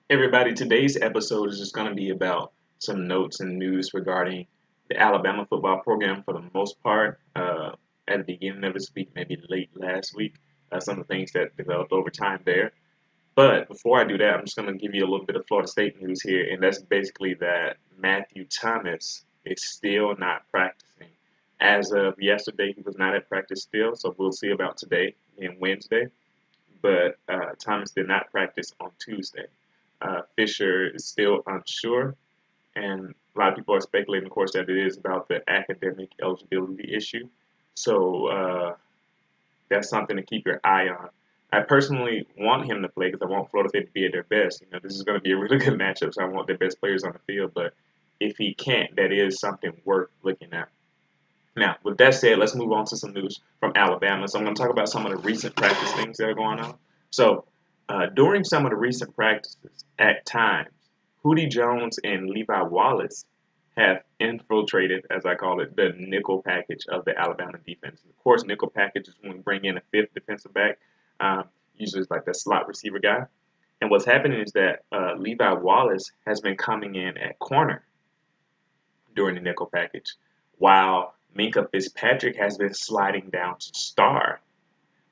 Everybody, today's episode is just going to be about some notes and news regarding the Alabama football program for the most part. At the beginning of this week, maybe late last week, some of the things that developed over time there. But before I do that, I'm just going to give you a little bit of Florida State news here, and that's basically that Matthew Thomas is still not practicing. As of yesterday, he was not at practice still, so we'll see about today and Wednesday. But Thomas did not practice on Tuesday. Fisher is still unsure, and a lot of people are speculating, of course, that it is about the academic eligibility issue. So that's something to keep your eye on. I personally want him to play because I want Florida State to be at their best. This is going to be a really good matchup, so I want their best players on the field. But if he can't, that is something worth looking at. Now, with that said, let's move on to some news from Alabama. So I'm going to talk about some of the recent practice things that are going on. So during some of the recent practices, at times, Hootie Jones and Levi Wallace have infiltrated, as I call it, the nickel package of the Alabama defense. Of course, nickel package is when we bring in a fifth defensive back, usually it's like the slot receiver guy. And what's happening is that Levi Wallace has been coming in at corner during the nickel package, while Minka Fitzpatrick has been sliding down to star,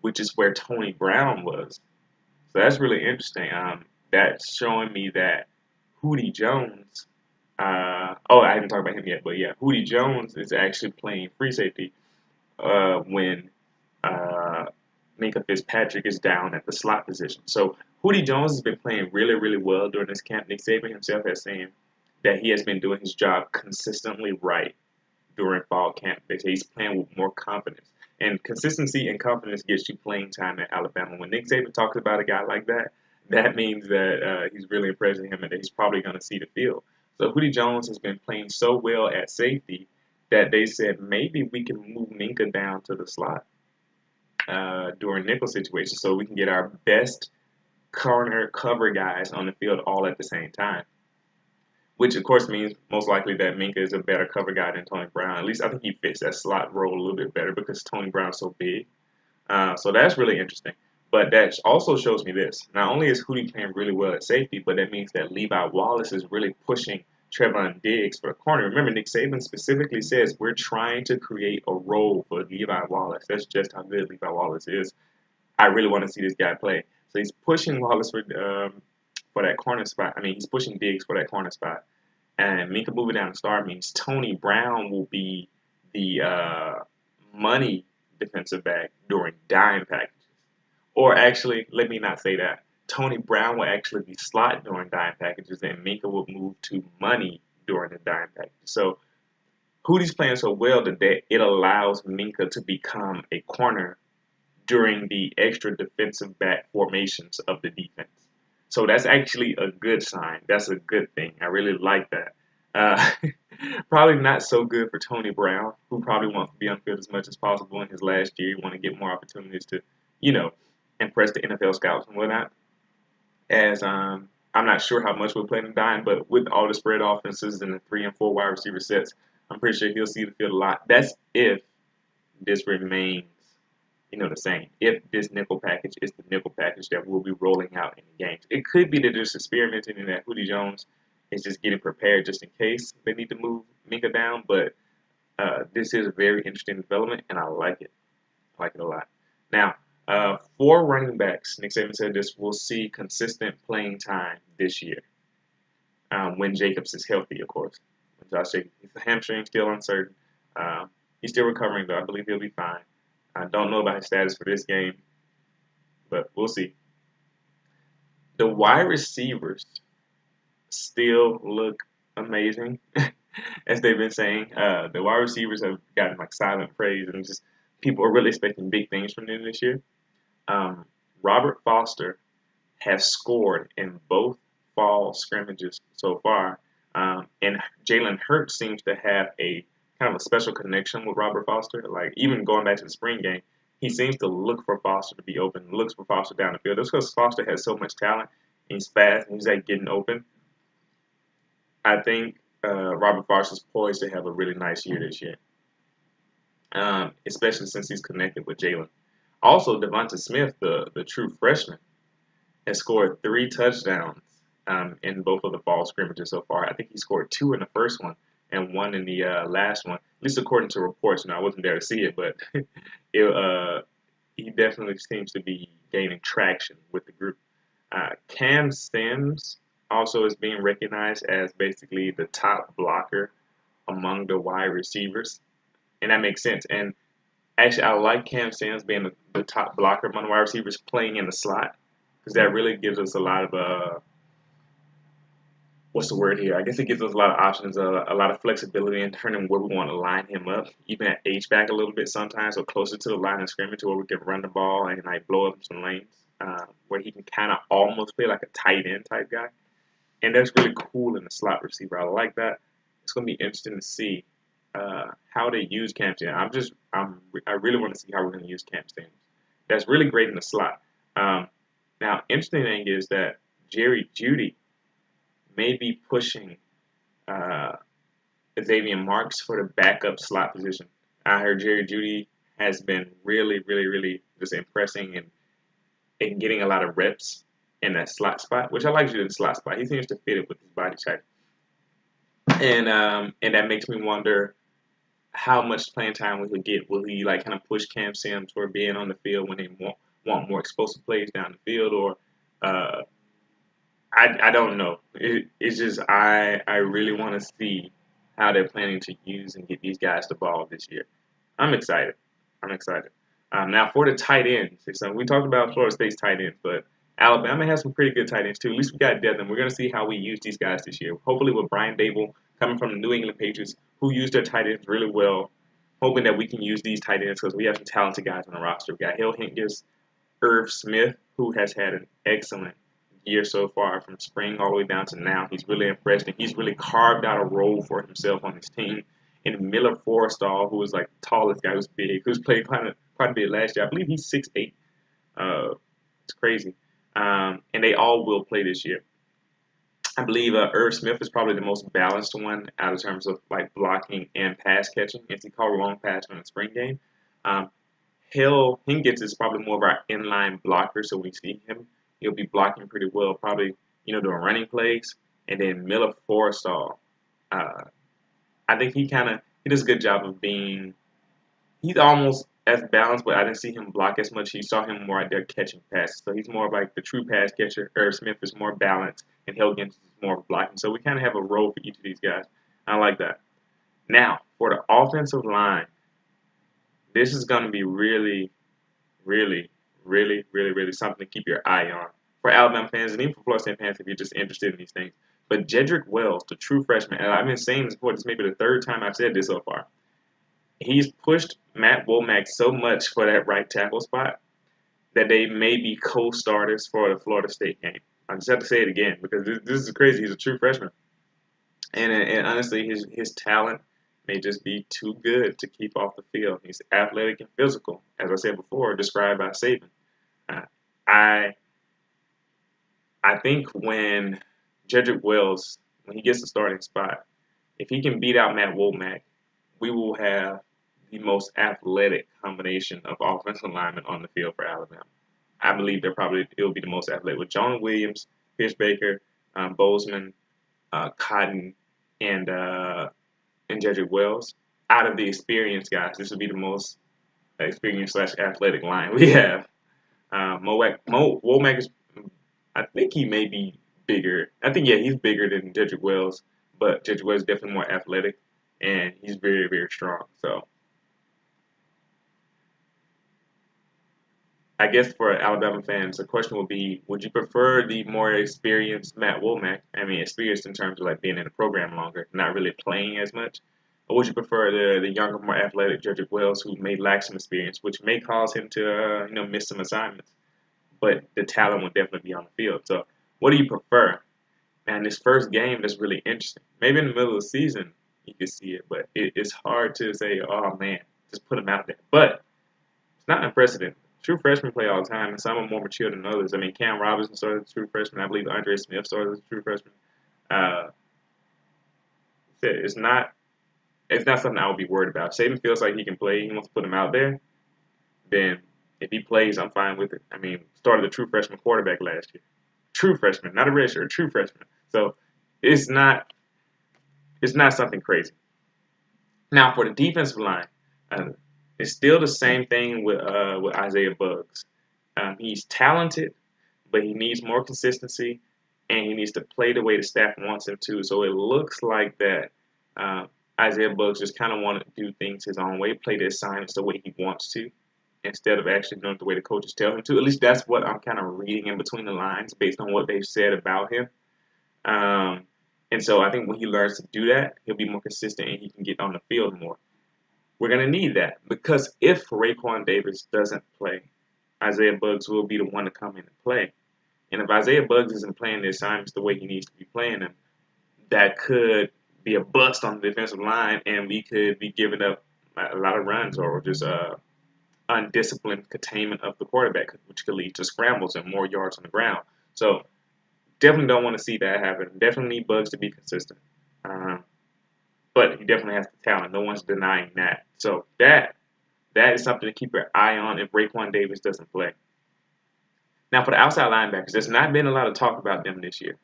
which is where Tony Brown was. So that's really interesting. That's showing me that Hootie Jones. I haven't talked about him yet, but yeah, Hootie Jones is actually playing free safety when uh, Minka Fitzpatrick is down at the slot position. So Hootie Jones has been playing really, really well during this camp. Nick Saban himself has saying that he has been doing his job consistently right during fall camp. They say he's playing with more confidence. And consistency and confidence gets you playing time at Alabama. When Nick Saban talks about a guy like that, that means that he's really impressing him and that he's probably going to see the field. So Hootie Jones has been playing so well at safety that they said maybe we can move Minka down to the slot during nickel situations so we can get our best corner cover guys on the field all at the same time, which of course means most likely that Minka is a better cover guy than Tony Brown. At least I think he fits that slot role a little bit better because Tony Brown's so big. So that's really interesting. But that also shows me this. Not only is Hootie playing really well at safety, but that means that Levi Wallace is really pushing Trevon Diggs for the corner. Remember, Nick Saban specifically says we're trying to create a role for Levi Wallace. That's just how good Levi Wallace is. I really want to see this guy play. So he's pushing Wallace for that corner spot. I mean, he's pushing Diggs for that corner spot. And Minka moving down the star means Tony Brown will be the money defensive back during dime packages. Or actually, let me not say that. Tony Brown will actually be slot during dime packages, and Minka will move to money during the dime packages. So Hootie's playing so well that it allows Minka to become a corner during the extra defensive back formations of the defense. So that's actually a good sign. That's a good thing. I really like that. Uh, probably not so good for Tony Brown, who probably wants to be on field as much as possible in his last year. He want to get more opportunities to, you know, impress the NFL scouts and whatnot. As I'm not sure how much we're playing in dime, but with all the spread offenses and the 3 and 4 wide receiver sets, I'm pretty sure he'll see the field a lot. That's if this remains the same. If this nickel package is the nickel package that we'll be rolling out in the games, it could be that they're just experimenting and that Hootie Jones is just getting prepared just in case they need to move Minka down. But this is a very interesting development, and I like it. I like it a lot. Now, for running backs, Nick Saban said this: we'll see consistent playing time this year when Jacobs is healthy, of course. When Josh Jacobs, his hamstring still uncertain. He's still recovering, though. I believe he'll be fine. I don't know about his status for this game, but we'll see. The wide receivers still look amazing, as they've been saying. The wide receivers have gotten like silent praise, and just people are really expecting big things from them this year. Um, Robert Foster has scored in both fall scrimmages so far, and Jalen Hurts seems to have a kind of a special connection with Robert Foster. Like even going back to the spring game, he seems to look for Foster to be open, looks for Foster down the field. That's because Foster has so much talent. And he's fast and he's like getting open. I think Robert Foster's poised to have a really nice year this year, especially since he's connected with Jalen. Also, Devonta Smith, the true freshman, has scored 3 touchdowns in both of the fall scrimmages so far. I think he scored two in the first one and one in the last one, at least according to reports. I wasn't there to see it, but he definitely seems to be gaining traction with the group. Cam Sims also is being recognized as basically the top blocker among the wide receivers, and that makes sense. And actually, I like Cam Sims being the top blocker among the wide receivers playing in the slot because that really gives us a lot of what's the word here? I guess it gives us a lot of options, a lot of flexibility in turning where we want to line him up, even at H back a little bit sometimes, or closer to the line of scrimmage, where we can run the ball and like blow up some lanes, where he can kind of almost play like a tight end type guy, and that's really cool in the slot receiver. I like that. It's gonna be interesting to see how they use Cam Sims. I really want to see how we're gonna use Cam Sims. That's really great in the slot. Um, Now, interesting thing is that Jerry Judy may be pushing uh, Xavier Marks for the backup slot position. I heard Jerry Judy has been really, really, really just impressing and getting a lot of reps in that slot spot, which I like Judy in the slot spot. He seems to fit it with his body type, and that makes me wonder how much playing time will he get? Will he like kind of push Cam Sims toward being on the field when they want more explosive plays down the field, or uh, I don't know. It's just I really want to see how they're planning to use and get these guys the ball this year. I'm excited. I'm excited. Now for the tight ends, so we talked about Florida State's tight ends, but Alabama has some pretty good tight ends too. At least we got depth, and we're going to see how we use these guys this year. Hopefully, with Brian Dable coming from the New England Patriots, who use their tight ends really well, hoping that we can use these tight ends because we have some talented guys on the roster. We got Hill Hinkins, Irv Smith, who has had an excellent year so far from spring all the way down to now. He's really impressed, and he's really carved out a role for himself on his team. And Miller Forrestall, who is like the tallest guy, who's big, who's played quite a bit last year. I believe he's 6'8". It's crazy. And they all will play this year. I believe Irv Smith is probably the most balanced one out of terms of like blocking and pass catching. As he called a long pass in the spring game. Um, Hill Higgins is probably more of our inline blocker, so we see him. He'll be blocking pretty well, probably doing running plays. And then Miller Forrestall, uh, I think he does a good job of being. He's almost as balanced, but I didn't see him block as much. He saw him more out there catching passes, so he's more of like the true pass catcher. Irv Smith is more balanced, and Higgins is more blocking. So we kind of have a role for each of these guys. I like that. Now for the offensive line, this is going to be really, really, really, really, really something to keep your eye on for Alabama fans and even for Florida State fans if you're just interested in these things. But Jedrick Wells, the true freshman, and I've been saying this before, this may be the third time I've said this so far. He's pushed Matt Womack so much for that right tackle spot that they may be co-starters for the Florida State game. I just have to say it again because this is crazy. He's a true freshman, and honestly, his talent may just be too good to keep off the field. He's athletic and physical, as I said before, described by Saban. Uh, I I think when Jedrick Wells, when he gets the starting spot, if he can beat out Matt Womack, we will have the most athletic combination of offensive linemen on the field for Alabama. I believe it'll be the most athletic with John Williams, Pierce Baker, Bozeman, Cotton, and and Jedrick Wells. Out of the experienced guys, this will be the most experienced slash athletic line we have. Womack is, I think he may be bigger. I think, yeah, he's bigger than Jedrick Wells, but Jedrick Wells is definitely more athletic, and he's very, very strong. So I guess for Alabama fans, the question will be, would you prefer the more experienced Matt Womack? I mean, experienced in terms of like being in the program longer, not really playing as much, or would you prefer the younger, more athletic Jedrick Wells, who may lack some experience, which may cause him to miss some assignments, but the talent will definitely be on the field. So, what do you prefer? Man, this first game is really interesting. Maybe in the middle of the season you can see it, but it's hard to say, oh man, just put him out there. But it's not unprecedented. True freshmen play all the time, and some are more mature than others. I mean, Cam Robinson started as a true freshman. I believe Andre Smith started as a true freshman. Uh, it's not it's not something I would be worried about. If Saban feels like he can play, he wants to put him out there, then if he plays, I'm fine with it. I mean, started a true freshman quarterback last year. True freshman, not a redshirt, a true freshman. So it's not it's not something crazy. Now for the defensive line, uh, it's still the same thing with Isaiah Buggs. He's talented, but he needs more consistency, and he needs to play the way the staff wants him to. So it looks like that uh, Isaiah Buggs just kind of want to do things his own way, play the assignments the way he wants to, instead of actually doing it the way the coaches tell him to. At least that's what I'm kind of reading in between the lines based on what they've said about him. Um, and so I think when he learns to do that, he'll be more consistent and he can get on the field more. We're going to need that because if Raekwon Davis doesn't play, Isaiah Buggs will be the one to come in and play. And if Isaiah Buggs isn't playing the assignments the way he needs to be playing them, that could be a bust on the defensive line, and we could be giving up a lot of runs or just undisciplined containment of the quarterback, which could lead to scrambles and more yards on the ground. So definitely don't want to see that happen. Definitely need Buggs to be consistent. Um, but he definitely has the talent. No one's denying that. So that is something to keep your eye on if Raekwon Davis doesn't play. Now for the outside linebackers, there's not been a lot of talk about them this year,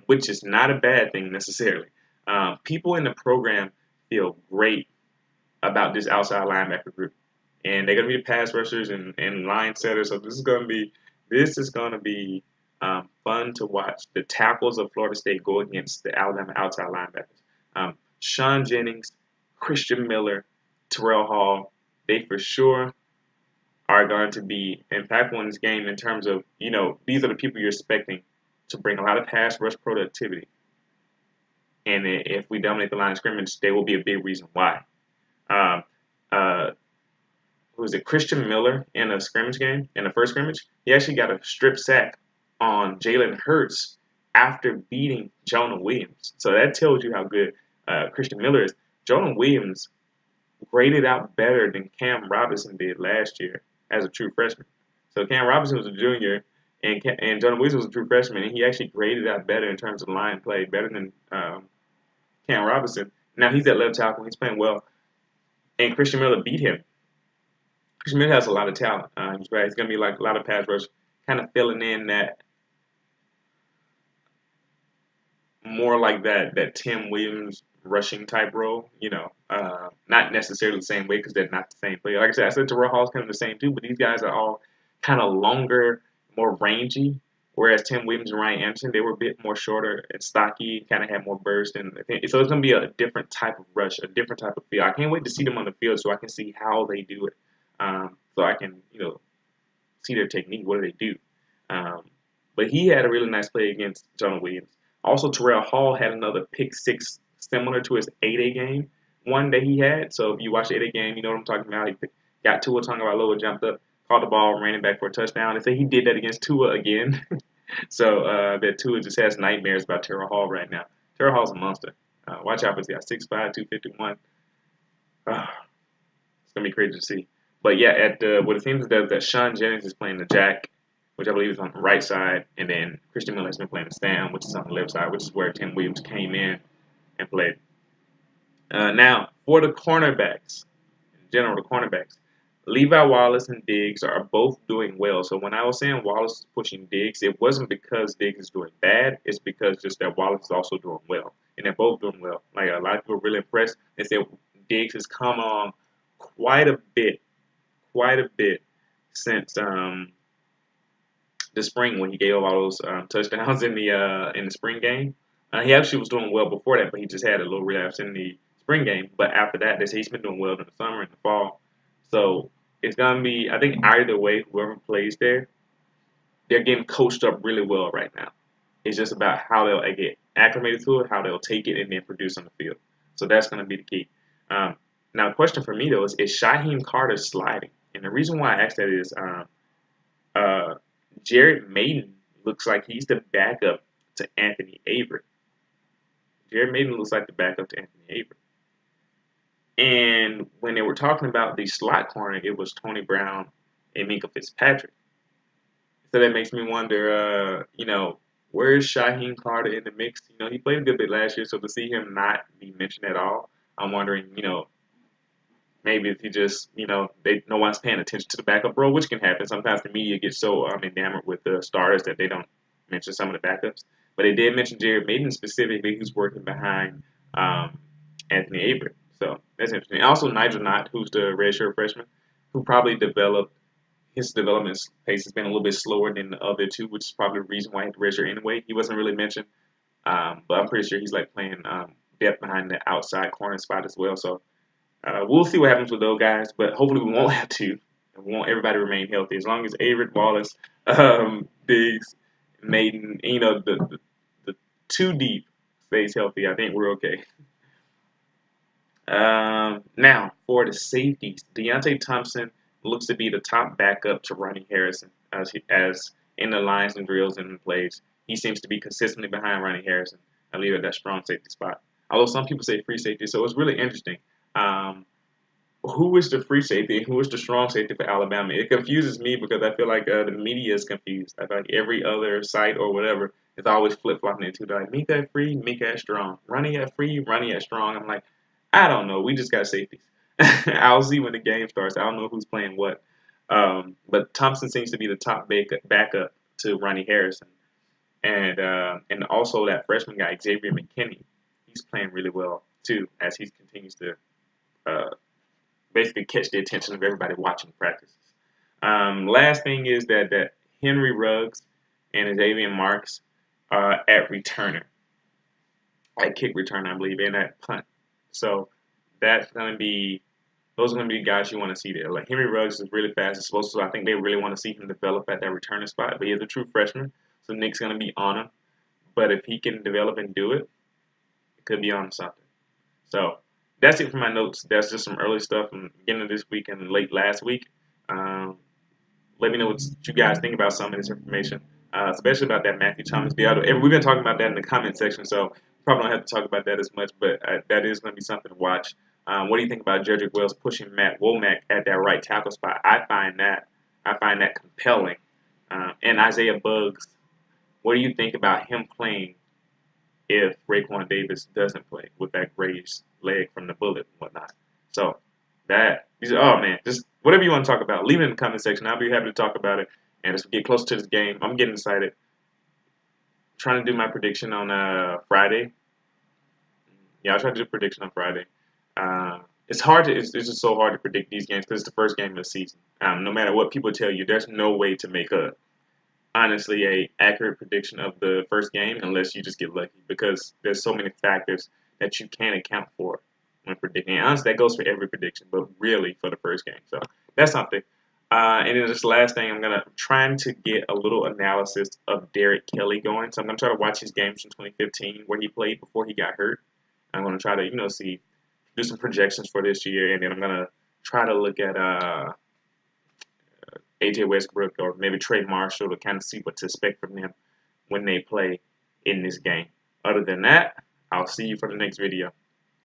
which is not a bad thing necessarily. People in the program feel great about this outside linebacker group, and they're going to be the pass rushers and line setters. So this is going to be fun to watch. The tackles of Florida State go against the Alabama outside linebackers. Sean Jennings, Christian Miller, Terrell Hall, they for sure are going to be impactful in this game in terms of, these are the people you're expecting to bring a lot of pass rush productivity. And if we dominate the line of scrimmage, they will be a big reason why. Um, uh, who was it? Christian Miller in a scrimmage game, in the first scrimmage, he actually got a strip sack on Jalen Hurts after beating Jonah Williams. So that tells you how good Christian Miller is. Jonah Williams graded out better than Cam Robinson did last year as a true freshman. So Cam Robinson was a junior, and Jonah Williams was a true freshman, and he actually graded out better in terms of line play, better than Cam Robinson. Now he's at left tackle, he's playing well, and Christian Miller beat him. Christian Miller has a lot of talent. He's right. He's going to be like a lot of pass rush, kind of filling in that more like that Tim Williams rushing type role. Not necessarily the same way because they're not the same player. Like I said Terrell Hall's kind of the same too, but these guys are all kind of longer, more rangy. Whereas Tim Williams and Ryan Anderson, they were a bit more shorter and stocky, kind of had more burst, and so it's going to be a different type of rush, a different type of feel. I can't wait to see them on the field so I can see how they do it, so I can see their technique. What do they do? But he had a really nice play against Jonah Williams. Also, Terrell Hall had another pick six similar to his 8A game one that he had. So if you watch the 8A game, you know what I'm talking about. He got Tua Tagovailoa, jumped up, caught the ball, ran it back for a touchdown. They say he did that against Tua again. So that Tua just has nightmares about Terrell Hall right now. Terrell Hall's a monster. Watch out for this guy, 6'5", 251. It's going to be crazy to see. But yeah, what it seems is that Sean Jennings is playing the jack, which I believe is on the right side, and then Christian Miller has been playing the Sam, which is on the left side, which is where Tim Williams came in and played. Now, for the cornerbacks, in general, the cornerbacks, Levi Wallace and Diggs are both doing well. So when I was saying Wallace is pushing Diggs, it wasn't because Diggs is doing bad. It's because just that Wallace is also doing well, and they're both doing well. Like a lot of people are really impressed. They said Diggs has come on quite a bit since the spring when he gave all those touchdowns in the spring game. He actually was doing well before that, but he just had a little relapse in the spring game. But after that, they say he's been doing well in the summer and the fall. So it's gonna be, I think, either way, whoever plays there, they're getting coached up really well right now. It's just about how they'll get acclimated to it, how they'll take it, and then produce on the field. So that's gonna be the key. Now, the question for me though is Shyheim Carter sliding? And the reason why I asked that is uh, Jared Maiden looks like he's the backup to Anthony Avery. Jared Maiden looks like the backup to Anthony Avery. And when they were talking about the slot corner, it was Tony Brown and Minkah Fitzpatrick. So that makes me wonder, where's Shyheim Carter in the mix? He played a good bit last year, so to see him not be mentioned at all, I'm wondering, maybe if he just, no one's paying attention to the backup role, which can happen. Sometimes the media gets so enamored with the starters that they don't mention some of the backups. But they did mention Jared Maiden specifically, who's working behind um, Anthony Averett. So that's interesting. And also Nigel Knott, who's the redshirt freshman, who probably developed his development pace has been a little bit slower than the other two, which is probably the reason why he had to redshirt anyway. He wasn't really mentioned, but I'm pretty sure he's like playing depth behind the outside corner spot as well. So we'll see what happens with those guys, but hopefully we won't have to. We want everybody to remain healthy. As long as Averett, Wallace, Diggs, Maiden, the two deep stays healthy, I think we're okay. Now, for the safeties, Deontay Thompson looks to be the top backup to Ronnie Harrison as in the lines and drills and plays. He seems to be consistently behind Ronnie Harrison. I leave it at that strong safety spot. Although some people say free safety, so it's really interesting. Um, who is the free safety and who is the strong safety for Alabama? It confuses me because I feel like the media is confused. I feel like every other site or whatever is always flip flopping into like make that free, make that strong, running at free, running at strong. I'm like, I don't know. We just got safeties. I'll see when the game starts. I don't know who's playing what. But Thompson seems to be the top backup to Ronnie Harrison, and also that freshman guy Xavier McKinney. He's playing really well too as he continues to uh, basically catch the attention of everybody watching practices. Last thing is that Henry Ruggs and Xavier Marks are at returner, at kick returner, I believe, and at punt. So that's going to be those are going to be guys you want to see there. Like Henry Ruggs is really fast, explosive. So I think they really want to see him develop at that returner spot. But he's a true freshman, so Nick's going to be on him. But if he can develop and do it, it could be on something. So that's it for my notes. That's just some early stuff from the beginning of this week and late last week. Um, Let me know what you guys think about some of this information, especially about that Matthew Thomas deal. And we've been talking about that in the comment section, so probably don't have to talk about that as much, but that is going to be something to watch. What do you think about Jedrick Wells pushing Matt Womack at that right tackle spot? I find that compelling. And Isaiah Buggs, what do you think about him playing if Raekwon Davis doesn't play with that grazed leg from the bullet and whatnot? So oh man, just whatever you want to talk about, leave it in the comment section. I'll be happy to talk about it. And as we get closer to this game, I'm getting excited. Trying to do my prediction on Friday. Yeah, I'll try to do a prediction on Friday. It's just so hard to predict these games because it's the first game of the season. No matter what people tell you, there's no way to make honestly a accurate prediction of the first game unless you just get lucky because there's so many factors that you can't account for when predicting. And honestly, that goes for every prediction, but really for the first game. So that's something. And then this last thing, I'm trying to get a little analysis of Derek Kelly going. So I'm gonna try to watch his games from 2015 where he played before he got hurt. I'm gonna try to do some projections for this year, and then I'm gonna try to look at AJ Westbrook or maybe Trey Marshall to kind of see what to expect from them when they play in this game. Other than that, I'll see you for the next video.